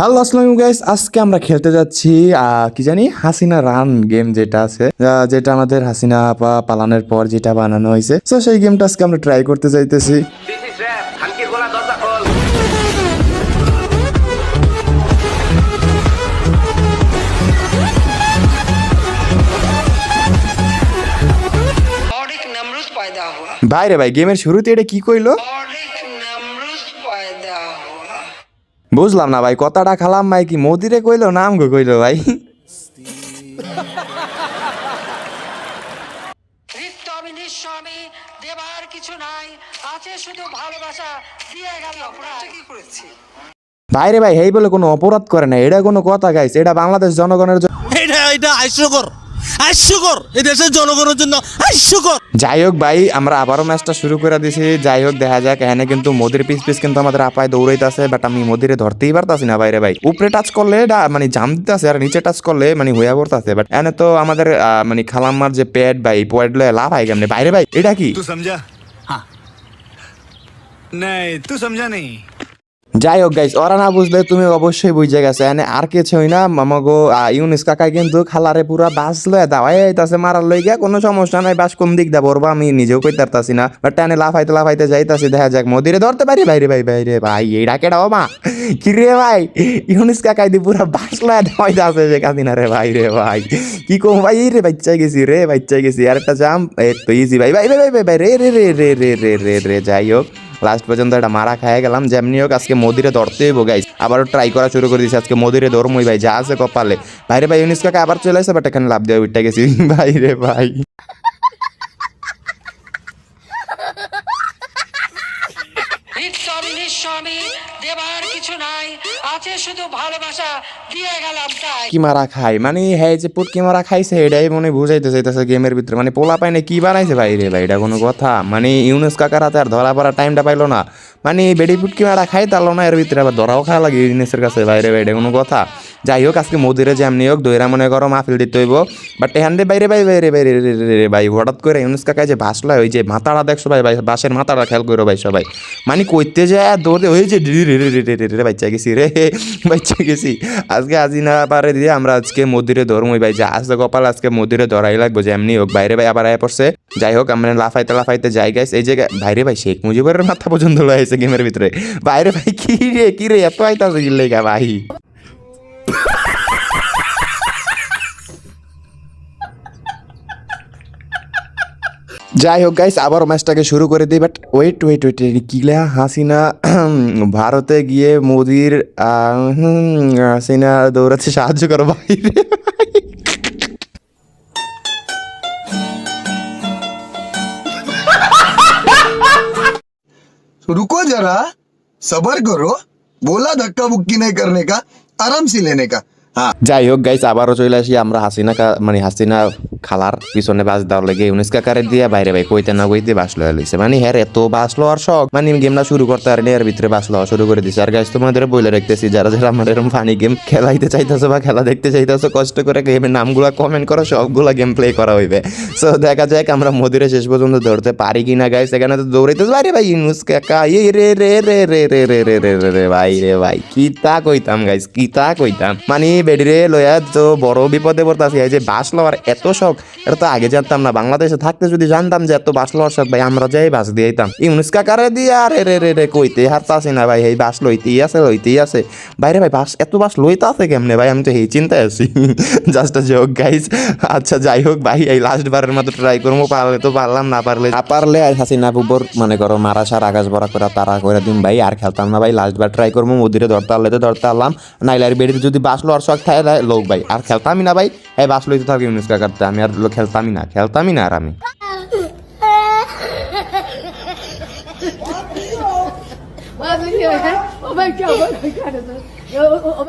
Hello আসসালামু guys, আজকে আমরা খেলতে যাচ্ছি কি জানি হাসিনা রান গেম যেটা আছে, যেটা আমাদের হাসিনা আপা পালানোর পর যেটা বানানো হয়েছে। তো সেই গেমটা আজকে আমরা ট্রাই করতে যাইতেছি। ভাই রে ভাই, গেমের শুরুতে এটা কি কইলো বুঝলাম না ভাই। কথাটা খালাম ভাই কি মোদিরে কইলো না আমগো কইলো ভাই? দেবার কিছু নাই, আছে শুধু ভালোবাসা দিয়ে গেল। কি করেছি ভাই রে ভাই, এই বলে কোনো অপরাধ করে না, এটা কোনো কথা গাইস, এটা বাংলাদেশ জনগণের জন্য, এটা হাস্যকর এই দেশের জনগণের জন্য হাস্যকর। যাই হোক ভাই, আমরা আবারও ম্যাচটা শুরু করে দিছি। যাই হোক দেখা যাক। এখানে কিন্তু মোদির পিস কিন্তু আমাদের আপায় দৌড়াইতেছে, বাট আমি মোদিরে ধরতেই পারতাছি না ভাই রে ভাই। উপরে টাচ করলে এটা মানে জাম দিতেছে, আর নিচে টাচ করলে মানে হইয়া পড়তেছে। বাট এনে তো আমাদের মানে খালাম্মার যে প্যাড ভাই পয়েড লয়ে লাভ হয় কেমনে বাইরে ভাই? এটা কি तू समझा? हाँ नहीं तू समझा नहीं। যাই হোক গাইস, ওরা না বুঝলে তুমি অবশ্যই বুঝে গেছে। এনে আর কিছু না, মামাগো ইউনিস কাকাই কিন্তু খালারে পুরা বাস লয়ে দাওয়াই আইতাছে মারার লই গিয়া। কোনো সমস্যা নাই, বাস কোন দিক দা বলবো আমি নিজেও কইতে পারতাছি না। বাট টানে লাফাইতে যাইতাছি। দেখা যাক মোদিরে ধরতে পারি বাইরে ভাই এইটা কেডা ও মা কি রে ভাই? ইউনিস কাকাই দি পুরা বাস লয়ে দাওয়াইতাছে যে কাদিনা রে ভাই কি কম ভাই রে বাচ্চা গেছি আর একটা জাম এই তো ইজি ভাই রে। যাই হোক লাস্ট পর্যন্ত একটা মারা খাইয়া গেলাম। যেমনি হোক আজকে মোদিরে ধরতে হইব গাইস। আবারও ট্রাই করা শুরু করে দিয়েছি। আজকে মোদিরে ধরমই ভাই, যা আছে কপালে। ভাইরে ভাই ইউনিস কাকা আবার চলে আসে, বাট এখানে লাভ দেওয়া উঠতে গেছি ভাইরে ভাই। দেবার কিছু নাই, আছে শুধু ভালোবাসা দিয়ে গেলাম। তাই কি মারা খাই মানে হ্যাঁ, যে পুটকি মারা খাইছে এটাই মনে বুঝাইতে চাইতেছে গেমের ভিতরে। মানে পোলা পাইনে কি বানাইছে ভাই রে ভাই? এটা কোনো কথা? মানে ইউনুস কাকার হাতে আর ধরা পড়ার টাইমটা পাইলো না। মানে বেডি পুটকি মারা খাই তারলো না, এর ভিতরে আবার ধরাও খাওয়া লাগে ইউনুসের কাছে ভাই রে ভাই। এটা কোনো কথা? যাই হোক আজকে মোদিরে যেমনি হোক দইরা মনে করো মাহফিল দিতে হইব। বাট এখান দিয়ে বাইরে ভাই হঠাৎ করে ইউনুস কাকায় যে ভাসলা, ওই যে মাথাটা দেখছো ভাই, বাসের মাথাটা খেয়াল করো ভাই সবাই। মানে কইতে যায় দৌড়ে ওই যে বাচ্চা গেছি আজকে আজিনা পারে দিয়ে আমরা আজকে মোদিরে ধরমই ভাই। যা আসতে কপাল আজকে মোদিরে ধরাই লাগবো যেমনি হোক। বাইরে ভাই আবার আয়া পড়ছে। যাই হোক আমরা লাফাইতে যাই গাইস। এই জায়গায় ভাইরে ভাই শেখ মুজিবের মাথা পর্যন্ত লয়েছে গেমের ভিতরে। বাইরে ভাই কি রে এত আইতাছে গিল্লেগা ভাই? যাই হোক গাইস, আবার ম্যাচটাকে শুরু করে দিই। বাট ওয়েট কিলা হাসিনা ভারতে গিয়ে মোদির হাসিনা দৌড়াতে সাহায্য করো বাইরে। रुको जरा सबर करो, बोला धक्का बुक्की नहीं करने का, आराम से लेने का। हाँ যাই হোক গাইস, আবারও চলে আসি আমরা হাসিনা খালার পিছনে বাস দেওয়ার লেগে ইউনিস কাকারে দিয়ে বাইরে ভাই কইতে না কইতে বাস লয়ে লইছে। মানে হ্যাঁ এত বাস লওয়ার শখ, মানে গেমটা শুরু করতে আর এর ভিতরে বাস লওয়া শুরু করে দিছে। আর গাইস তোমাদের বলে রাখতেছি, যারা আমার এরকম ফানি গেম খেলাইতে চাইতেছো বা খেলা দেখতে চাইতেছো, কষ্ট করে গেমের নামগুলা কমেন্ট করো, সবগুলা গেম প্লে করা হইবে। সো দেখা যাক আমরা মোদিরে শেষ পর্যন্ত ধরতে পারি কিনা গাইস। এখানে তো দৌড়াইতেছে বাইরে ভাই ইউনিস কাকা রে ভাই কিতা কইতাম গাইস, কিতা কইতাম। মানে বেডিরে লয়া তো বড় বিপদে পড়তাছি। এই যে বাস লওয়ার এত শখ, এটা তো আগে জানতাম না। বাংলাদেশে থাকতে যদি জানতাম যে এত বাস লওয়ার শখ ভাই, আমরা যাই বাস দিয়ে দিতাম। ইউনুস কাকারে দিয়ে আর রে কইতে হারতাছি না ভাই। এই বাস লইতেই আছে বাইরে ভাই। এত বাস লইতে আছে কেমনে ভাই? আমি তো এই চিন্তায় আছি। জাস্ট আ জোক গাইস। আচ্ছা যাই হোক ভাই, এই লাস্ট বারের মতো ট্রাই করবো। পারলে তো পারলাম, না পারলে হাসিনা বুবর মনে করো মারা সার আকাশ ভরা করে তারা করে দিন ভাই। আর খেলতাম না ভাই, লাস্ট বার ট্রাই করবো। মোদিরে ধরতে পারলাম নাইলে আর বেডির যদি বাস লওয়ার শখ থাকে লোক ভাই আর খেলতামই না ভাই। এই বাস লইতে থাকি ইউনুস কাকারতে, আমি আর খেলতামই না আর আমি। Oh my God, what kind of